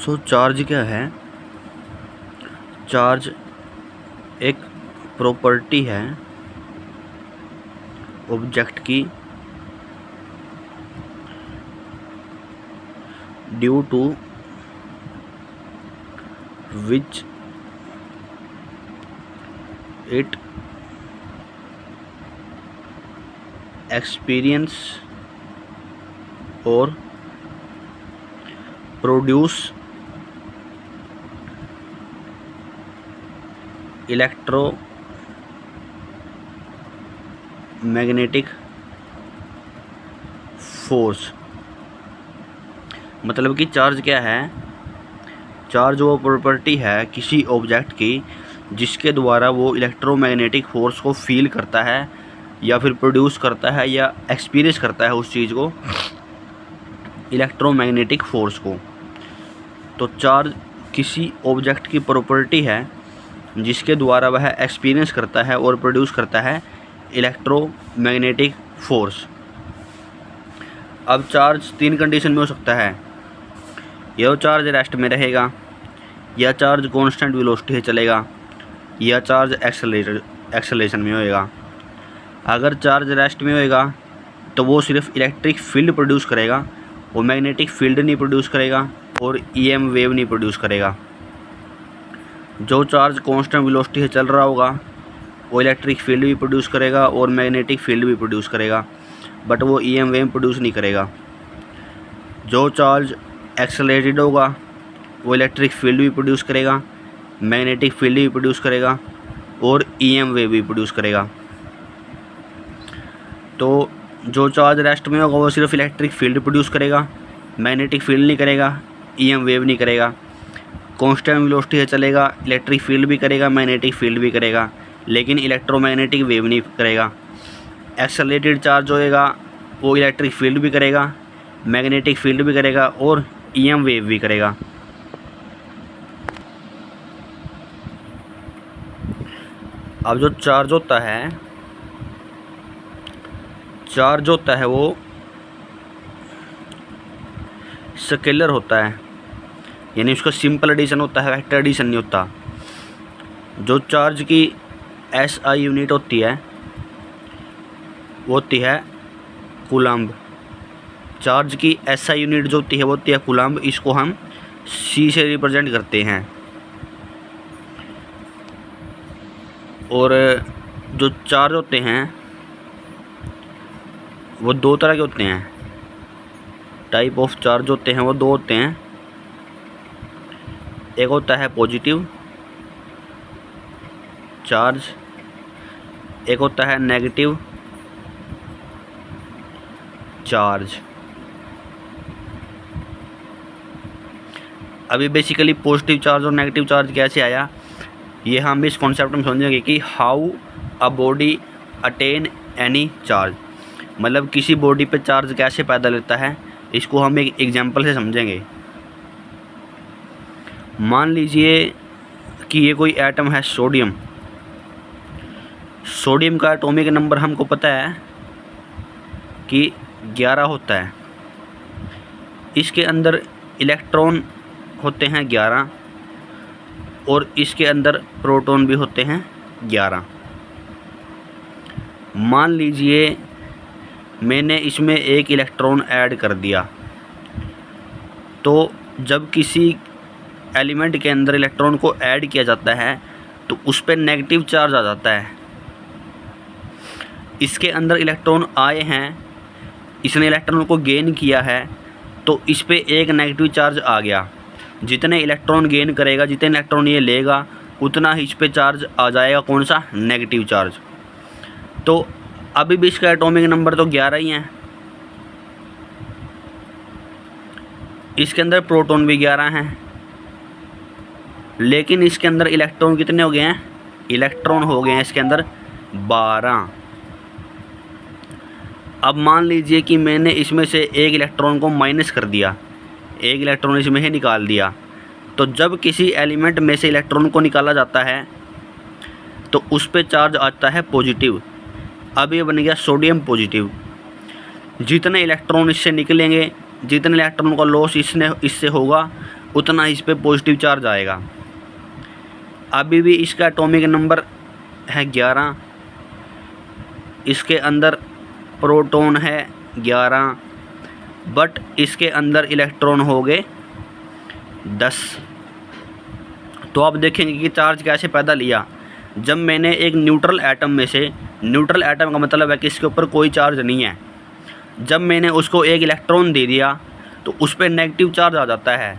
Charge क्या है? Charge एक प्रॉपर्टी है ऑब्जेक्ट की due to which it experience और प्रोड्यूस इलेक्ट्रोमैग्नेटिक फोर्स। मतलब कि चार्ज क्या है? चार्ज वो प्रॉपर्टी है किसी ऑब्जेक्ट की जिसके द्वारा वो इलेक्ट्रोमैग्नेटिक फोर्स को फील करता है या फिर प्रोड्यूस करता है या एक्सपीरियंस करता है उस चीज़ को, इलेक्ट्रोमैग्नेटिक फोर्स को। तो चार्ज किसी ऑब्जेक्ट की प्रॉपर्टी है जिसके द्वारा वह एक्सपीरियंस करता है और प्रोड्यूस करता है इलेक्ट्रोमैग्नेटिक फोर्स। अब चार्ज 3 कंडीशन में हो सकता है, या चार्ज रेस्ट में रहेगा, या चार्ज कांस्टेंट वेलोसिटी से चलेगा, या चार्ज एक्सेलरेशन में होएगा। अगर चार्ज रेस्ट में होएगा तो वो सिर्फ इलेक्ट्रिक फील्ड प्रोड्यूस करेगा, वो मैग्नेटिक फील्ड नहीं प्रोड्यूस करेगा और ईएम वेव नहीं प्रोड्यूस करेगा। जो चार्ज कांस्टेंट वेलोसिटी से चल रहा होगा वो इलेक्ट्रिक फील्ड भी प्रोड्यूस करेगा और मैग्नेटिक फील्ड भी प्रोड्यूस करेगा, बट वो ईएम वेव प्रोड्यूस नहीं करेगा। जो चार्ज एक्सेलरेटेड होगा वो इलेक्ट्रिक फील्ड भी प्रोड्यूस करेगा, मैग्नेटिक फील्ड भी प्रोड्यूस करेगा और ईएम वेव भी प्रोड्यूस करेगा। तो जो चार्ज रेस्ट में होगा वो सिर्फ इलेक्ट्रिक फील्ड प्रोड्यूस करेगा, मैग्नेटिक फील्ड नहीं करेगा, ईएम वेव नहीं करेगा। कांस्टेंट वेलोसिटी से चलेगा, इलेक्ट्रिक फील्ड भी करेगा, मैग्नेटिक फील्ड भी करेगा, लेकिन इलेक्ट्रोमैग्नेटिक वेव नहीं करेगा। एक्सेलरेटेड चार्ज होएगा वो इलेक्ट्रिक फील्ड भी करेगा, मैग्नेटिक फील्ड भी करेगा और ईएम वेव भी करेगा। अब जो चार्ज होता है वो स्केलर होता है, यानी उसका सिंपल एडिशन होता है, वेक्टर एडिशन नहीं होता। जो चार्ज की SI यूनिट होती है वो होती है कूलम्ब। चार्ज की SI यूनिट जो होती है वो होती है कूलम्ब। इसको हम C से रिप्रेजेंट करते हैं। और जो चार्ज होते हैं वो 2 तरह के होते हैं, टाइप ऑफ चार्ज होते हैं वो 2 होते हैं। एक होता है पॉजिटिव चार्ज, एक होता है नेगेटिव चार्ज। अभी बेसिकली पॉजिटिव चार्ज और नेगेटिव चार्ज कैसे आया ये हम इस कॉन्सेप्ट में समझेंगे कि how a body attain any charge. मतलब किसी बॉडी पे चार्ज कैसे पैदा लेता है, इसको हम एक एग्जांपल से समझेंगे। मान लीजिए कि ये कोई एटम है सोडियम। सोडियम का एटॉमिक नंबर हमको पता है कि 11 होता है। इसके अंदर इलेक्ट्रॉन होते हैं 11 और इसके अंदर प्रोटॉन भी होते हैं 11। मान लीजिए मैंने इसमें एक इलेक्ट्रॉन ऐड कर दिया, तो जब किसी एलिमेंट के अंदर इलेक्ट्रॉन को ऐड किया जाता है तो उस पर नेगेटिव चार्ज आ जाता है। इसके अंदर इलेक्ट्रॉन आए हैं, इसने इलेक्ट्रॉन को गेन किया है, तो इस पर एक नेगेटिव चार्ज आ गया। जितने इलेक्ट्रॉन गेन करेगा, जितने इलेक्ट्रॉन ये लेगा, उतना ही इस पर चार्ज आ जाएगा। कौन सा? Negative charge. तो अभी भी इसका एटॉमिक नंबर तो 11 ही है। इसके अंदर प्रोटॉन भी 11 हैं, लेकिन इसके अंदर इलेक्ट्रॉन कितने हो गए हैं? इलेक्ट्रॉन हो गए हैं इसके अंदर 12। अब मान लीजिए कि मैंने इसमें से एक इलेक्ट्रॉन को माइनस कर दिया, एक इलेक्ट्रॉन इसमें से निकाल दिया। तो जब किसी एलिमेंट में से इलेक्ट्रॉन को निकाला जाता है तो उस पर चार्ज आता है पॉजिटिव। अब ये बन गया सोडियम पॉजिटिव। जितने इलेक्ट्रॉन इससे निकलेंगे, जितने इलेक्ट्रॉन का लॉस इससे होगा, उतना ही इस पर पॉजिटिव चार्ज आएगा। अभी भी इसका एटॉमिक नंबर है 11, इसके अंदर प्रोटॉन है 11, बट इसके अंदर इलेक्ट्रॉन हो गए 10। तो आप देखेंगे कि चार्ज कैसे पैदा लिया। जब मैंने एक न्यूट्रल एटम में से, न्यूट्रल एटम का मतलब है कि इसके ऊपर कोई चार्ज नहीं है, जब मैंने उसको एक इलेक्ट्रॉन दे दिया तो उस पर नेगेटिव चार्ज आ जाता है।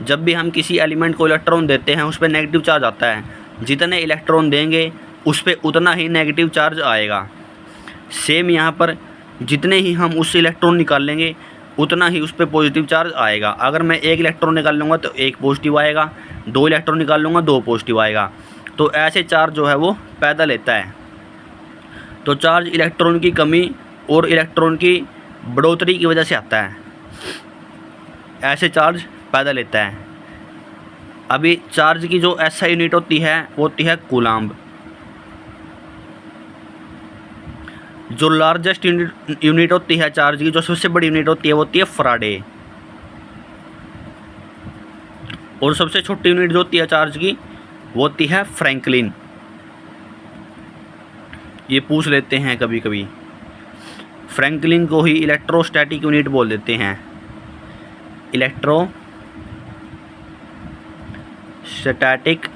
जब भी हम किसी एलिमेंट को इलेक्ट्रॉन देते हैं उस पर नेगेटिव चार्ज आता है। जितने इलेक्ट्रॉन देंगे उस पर उतना ही नेगेटिव चार्ज आएगा। सेम यहाँ पर जितने ही हम उससे इलेक्ट्रॉन निकाल लेंगे उतना ही उस पर पॉजिटिव चार्ज आएगा। अगर मैं एक इलेक्ट्रॉन निकाल लूँगा तो एक पॉजिटिव आएगा, 2 इलेक्ट्रॉन निकाल लूँगा 2 पॉजिटिव आएगा। तो ऐसे चार्ज जो है वो पैदा लेता है। तो चार्ज इलेक्ट्रॉन की कमी और इलेक्ट्रॉन की बढ़ोतरी की वजह से आता है, ऐसे चार्ज पैदा लेता है। अभी चार्ज की जो SI यूनिट होती है वो होती है कूलाम्ब। जो लार्जेस्ट यूनिट होती है चार्ज की, जो सबसे बड़ी यूनिट होती है वो होती है फराडे। और सबसे छोटी यूनिट जो होती है चार्ज की वो होती है फ्रैंकलिन। ये पूछ लेते हैं कभी कभी। फ्रैंकलिन को ही इलेक्ट्रोस्टैटिक यूनिट बोल देते हैं, इलेक्ट्रोस्टैटिक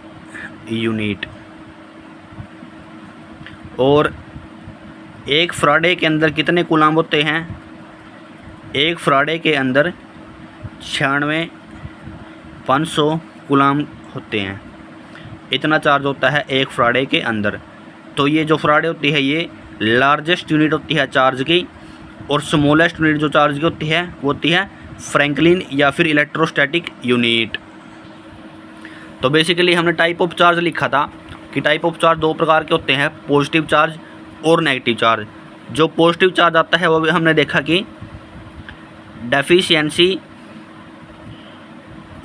यूनिट। और एक फराडे के अंदर कितने कूलाम्ब होते हैं? एक फराडे के अंदर 96,500 कूलाम्ब होते हैं। इतना चार्ज होता है एक फराडे के अंदर। तो ये जो फराडे होती है ये लार्जेस्ट यूनिट होती है चार्ज की, और स्मॉलेस्ट यूनिट जो चार्ज की होती है वो होती है फ्रैंकलिन या फिर इलेक्ट्रोस्टैटिक यूनिट। तो बेसिकली हमने टाइप ऑफ चार्ज लिखा था कि टाइप ऑफ चार्ज 2 प्रकार के होते हैं, पॉजिटिव चार्ज और नेगेटिव चार्ज। जो पॉजिटिव चार्ज आता है वो भी हमने देखा कि डेफिशिएंसी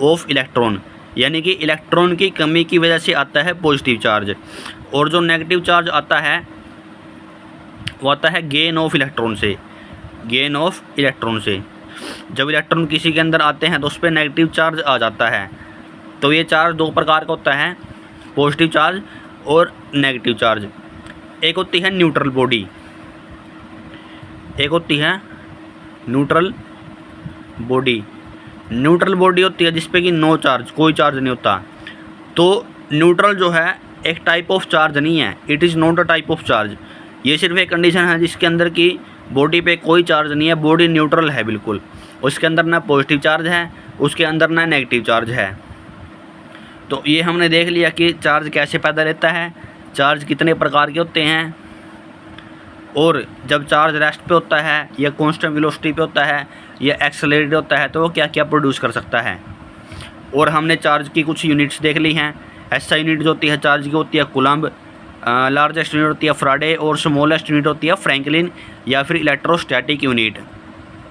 ऑफ इलेक्ट्रॉन, यानी कि इलेक्ट्रॉन की कमी की वजह से आता है पॉजिटिव चार्ज। और जो नेगेटिव चार्ज आता है वो आता है गेन ऑफ इलेक्ट्रॉन से, गेन ऑफ इलेक्ट्रॉन से। जब इलेक्ट्रॉन किसी के अंदर आते हैं तो उस पर नेगेटिव चार्ज आ जाता है। तो ये चार्ज 2 प्रकार का होता है, पॉजिटिव चार्ज और नेगेटिव चार्ज। एक होती है न्यूट्रल बॉडी, एक होती है न्यूट्रल बॉडी। न्यूट्रल बॉडी होती है जिस पे कि नो चार्ज, कोई चार्ज नहीं होता। तो न्यूट्रल जो है एक टाइप ऑफ चार्ज नहीं है, it is not a type of charge. ये सिर्फ एक कंडीशन है जिसके अंदर की बॉडी पे कोई चार्ज नहीं है, बॉडी न्यूट्रल है बिल्कुल। उसके अंदर ना पॉजिटिव चार्ज है, उसके अंदर ना नेगेटिव चार्ज है। तो ये हमने देख लिया कि चार्ज कैसे पैदा लेता है, चार्ज कितने प्रकार के होते हैं, और जब चार्ज रेस्ट पे होता है या कांस्टेंट वेलोसिटी पे होता है या एक्सेलरेटेड होता है तो वो क्या क्या प्रोड्यूस कर सकता है। और हमने चार्ज की कुछ यूनिट्स देख ली हैं। SI यूनिट जो होती है चार्ज की होती है कूलाम्ब, लार्जेस्ट यूनिट होती है फराडे, और स्मॉलेस्ट यूनिट होती है फ्रैंकलिन या फिर इलेक्ट्रोस्टैटिक यूनिट।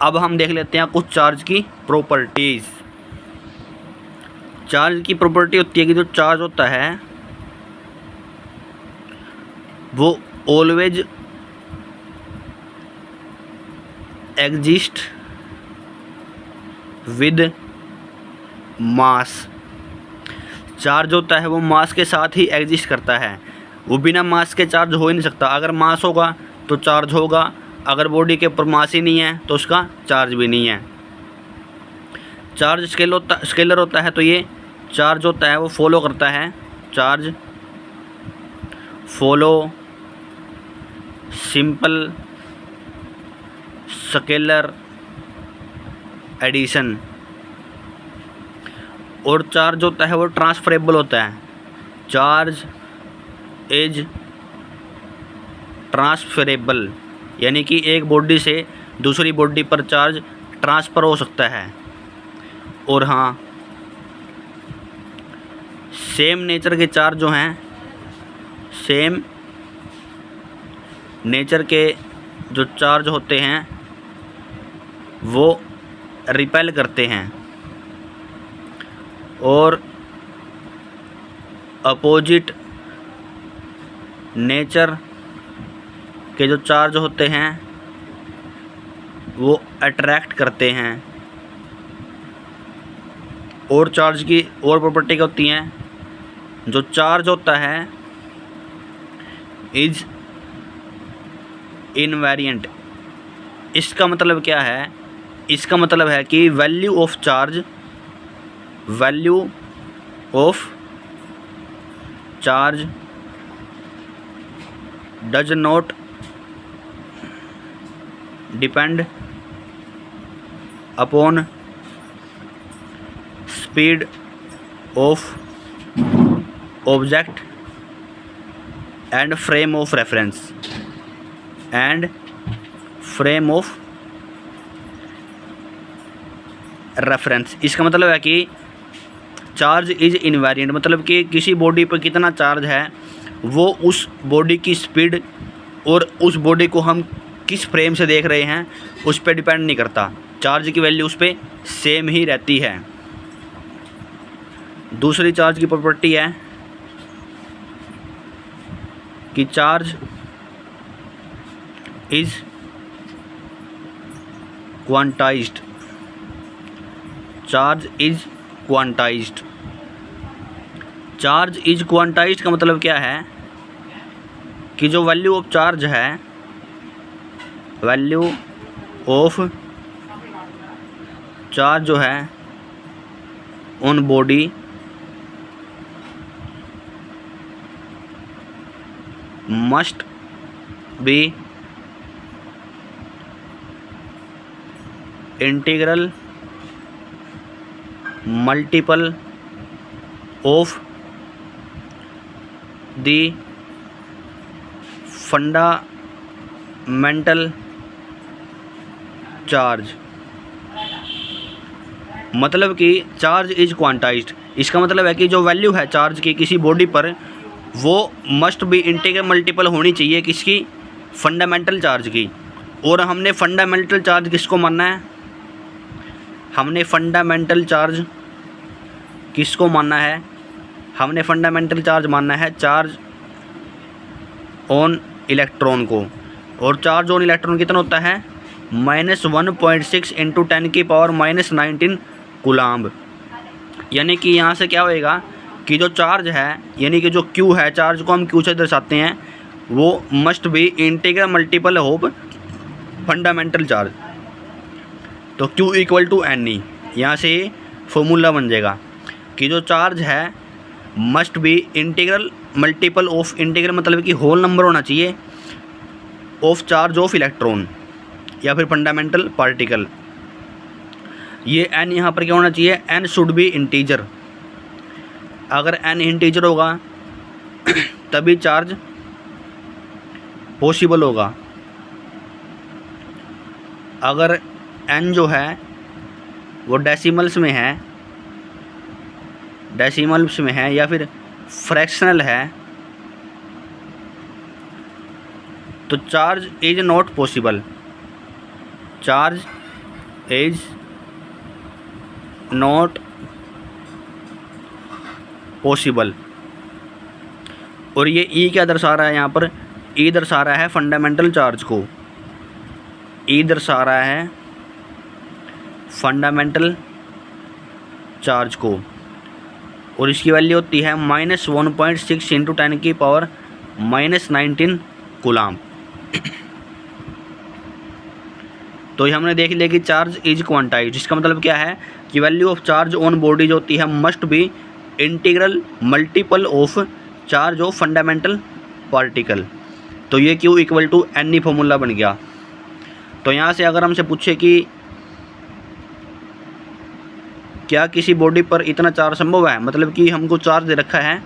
अब हम देख लेते हैं कुछ चार्ज की प्रॉपर्टीज़। चार्ज की प्रॉपर्टी होती है कि जो चार्ज होता है वो always exist with mass. Charge होता है वो मास के साथ ही एग्जिस्ट करता है, वो बिना मास के चार्ज हो ही नहीं सकता। अगर मास होगा तो चार्ज होगा, अगर बॉडी के ऊपर मास ही नहीं है तो उसका चार्ज भी नहीं है। चार्ज स्केलर होता है, तो ये चार्ज होता है वो फॉलो करता है, charge follow simple scalar addition. और चार्ज होता है वो ट्रांसफरेबल होता है, चार्ज इज ट्रांसफरेबल, यानी कि एक बॉडी से दूसरी बॉडी पर चार्ज ट्रांसफ़र हो सकता है। और हाँ, सेम नेचर के चार्ज जो हैं, सेम नेचर के जो चार्ज होते हैं वो रिपेल करते हैं, और अपोजिट नेचर के जो चार्ज होते हैं वो अट्रैक्ट करते हैं। और चार्ज की और प्रॉपर्टी क्या होती हैं? जो चार्ज होता है इज इनवेरिएंट। इसका मतलब क्या है? इसका मतलब है कि value of charge does not depend upon speed of object and frame of reference इसका मतलब है कि चार्ज इज इनवेरिएंट, मतलब कि किसी बॉडी पर कितना चार्ज है वो उस बॉडी की स्पीड और उस बॉडी को हम किस फ्रेम से देख रहे हैं उस पर डिपेंड नहीं करता। चार्ज की वैल्यू उस पर सेम ही रहती है। दूसरी चार्ज की प्रॉपर्टी है कि charge is quantized. Charge is quantized का मतलब क्या है कि जो वैल्यू ऑफ चार्ज है, वैल्यू ऑफ चार्ज जो है on body must be integral multiple of the fundamental charge. मतलब कि चार्ज इज क्वांटाइज्ड, इसका मतलब है कि जो वैल्यू है चार्ज की किसी बॉडी पर वो मस्ट बी इंटीग्रल मल्टीपल होनी चाहिए किसकी? फंडामेंटल चार्ज की। और हमने फंडामेंटल चार्ज किसको मानना है? हमने फंडामेंटल चार्ज मानना है चार्ज ऑन इलेक्ट्रॉन को। और चार्ज ऑन इलेक्ट्रॉन कितना होता है? -1.6 × 10⁻⁻19 कूलाम्ब। यानी कि यहाँ से क्या होएगा कि जो चार्ज है, यानी कि जो क्यू है, चार्ज को हम क्यू से दर्शाते हैं, वो must be integral multiple of fundamental charge. तो Q = NE, यहाँ से फॉर्मूला बन जाएगा कि जो चार्ज है must be integral multiple of, integral मतलब कि होल नंबर होना चाहिए, ऑफ चार्ज ऑफ इलेक्ट्रॉन या फिर फंडामेंटल पार्टिकल। ये n यहाँ पर क्या होना चाहिए? n should be integer. अगर n इंटीजर होगा तभी चार्ज पॉसिबल होगा। अगर n जो है वो डेसिमल्स में है या फिर फ्रैक्शनल है तो charge is not possible. Charge is not possible. और ये E क्या दर्शा रहा है? यहाँ पर E दर्शा रहा है फंडामेंटल चार्ज को। E दर्शा रहा है फंडामेंटल चार्ज को और इसकी वैल्यू होती है -1.6 × 10⁻⁻19 कूलाम्ब। तो ये हमने देख लिया कि चार्ज इज क्वांटाइज्ड। इसका मतलब क्या है कि value of charge on body जो होती है must be integral multiple of charge of fundamental particle. तो ये Q = NE फॉर्मूला बन गया। तो यहाँ से अगर हमसे पूछे कि क्या किसी बॉडी पर इतना चार्ज संभव है, मतलब कि हमको चार्ज दे रखा है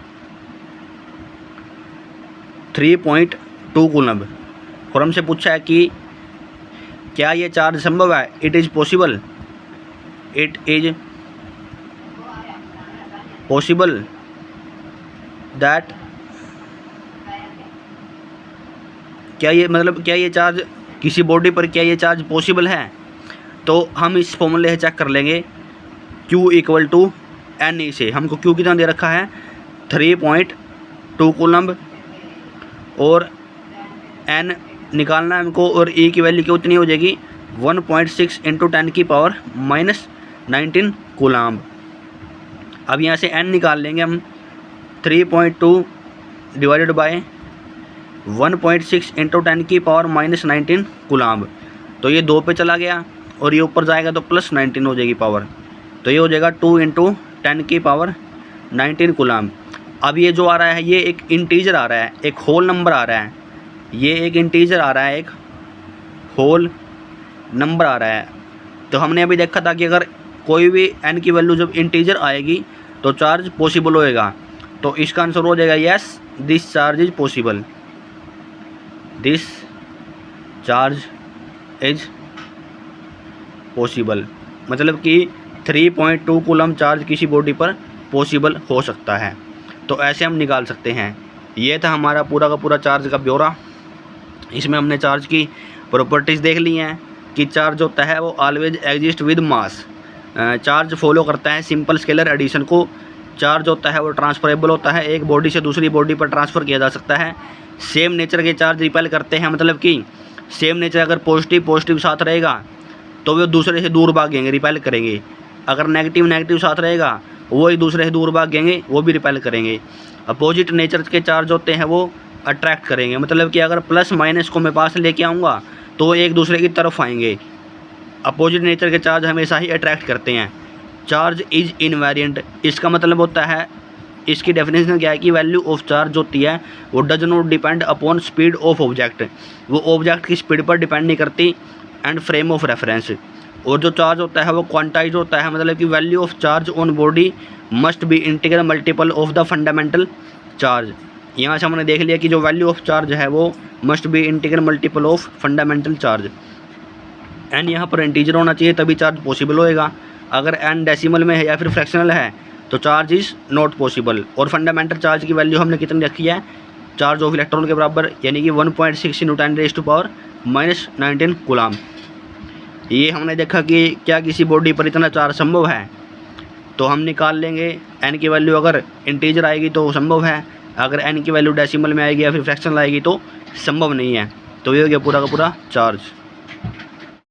3.2 कूलम्ब और हमसे पूछा है कि क्या ये चार्ज संभव है? इट इज़ पॉसिबल दैट, क्या ये चार्ज किसी बॉडी पर क्या ये चार्ज पॉसिबल है? तो हम इस फॉर्मूले से चेक कर लेंगे Q = NE से। हमको Q कितना दे रखा है? 3.2 कूलम्ब और N निकालना है हमको और E की वैल्यू कितनी हो जाएगी? 1.6 × 10⁻⁻19 कूलम्ब। अब यहाँ से n निकाल लेंगे हम, 3.2 डिवाइडेड बाय 1.6 इंटू 10 की पावर -19 कूलाम्ब। तो ये 2 पे चला गया और ये ऊपर जाएगा तो +19 हो जाएगी पावर, तो ये हो जाएगा 2 इंटू 10 की पावर 19 कूलाम्ब। अब ये जो आ रहा है ये एक इंटीजर आ रहा है, एक होल नंबर आ रहा है, ये एक इंटीजर आ रहा है, एक होल नंबर आ रहा है। तो हमने अभी देखा था कि अगर कोई भी n की वैल्यू जब इंटीजर आएगी तो चार्ज पॉसिबल होएगा। तो इसका आंसर हो जाएगा yes, this charge is possible, this charge is possible, मतलब कि 3.2 कूलम चार्ज किसी बॉडी पर पॉसिबल हो सकता है। तो ऐसे हम निकाल सकते हैं। ये था हमारा पूरा का पूरा चार्ज का ब्यौरा। इसमें हमने चार्ज की प्रॉपर्टीज़ देख ली हैं कि चार्ज होता है वो always exist with mass, charge follow करता है सिंपल स्केलर एडिशन को। चार्ज होता है वो ट्रांसफरेबल होता है, एक बॉडी से दूसरी बॉडी पर ट्रांसफ़र किया जा सकता है। सेम नेचर के चार्ज रिपेल करते हैं, मतलब कि सेम नेचर अगर पॉजिटिव साथ रहेगा तो वो दूसरे से दूर भागेंगे, रिपेल करेंगे। अगर नेगेटिव साथ रहेगा वो एक दूसरे से दूर भागेंगे, वो भी रिपेल करेंगे। अपोजिट नेचर के चार्ज होते हैं वो अट्रैक्ट करेंगे, मतलब कि अगर प्लस माइनस को मैं पास लेके आऊँगा तो वो एक दूसरे की तरफ आएंगे। अपोजिट नेचर के चार्ज हमेशा ही अट्रैक्ट करते हैं। चार्ज इज़ इनवेरिएंट, इसका मतलब होता है, इसकी डेफिनेशन क्या है कि वैल्यू ऑफ चार्ज होती है वो does not depend upon speed of object, वो ऑब्जेक्ट की स्पीड पर डिपेंड नहीं करती, एंड फ्रेम ऑफ रेफरेंस। और जो चार्ज होता है वो क्वांटाइज होता है, मतलब कि value of charge on body must be integral multiple of the fundamental charge. यहाँ से हमने देख लिया कि जो वैल्यू ऑफ चार्ज है वो must be integral multiple of fundamental charge. N यहाँ पर इंटीजर होना चाहिए तभी चार्ज पॉसिबल होएगा। अगर एन डेसिमल में है या फिर फ्रैक्शनल है तो चार्ज इज़ नॉट पॉसिबल। और फंडामेंटल चार्ज की वैल्यू हमने कितनी रखी है, चार्ज ऑफ इलेक्ट्रॉन के बराबर, यानी कि 1.6 × 10⁻⁻19 कूलाम। ये हमने देखा कि क्या किसी बॉडी पर इतना चार्ज संभव है, तो हम निकाल लेंगे एन की वैल्यू अगर इंटीजर आएगी तो संभव है, अगर एन की वैल्यू डेसिमल में आएगी या फिर फ्रैक्शनल आएगी तो संभव नहीं है। तो ये हो गया पूरा का पूरा चार्ज।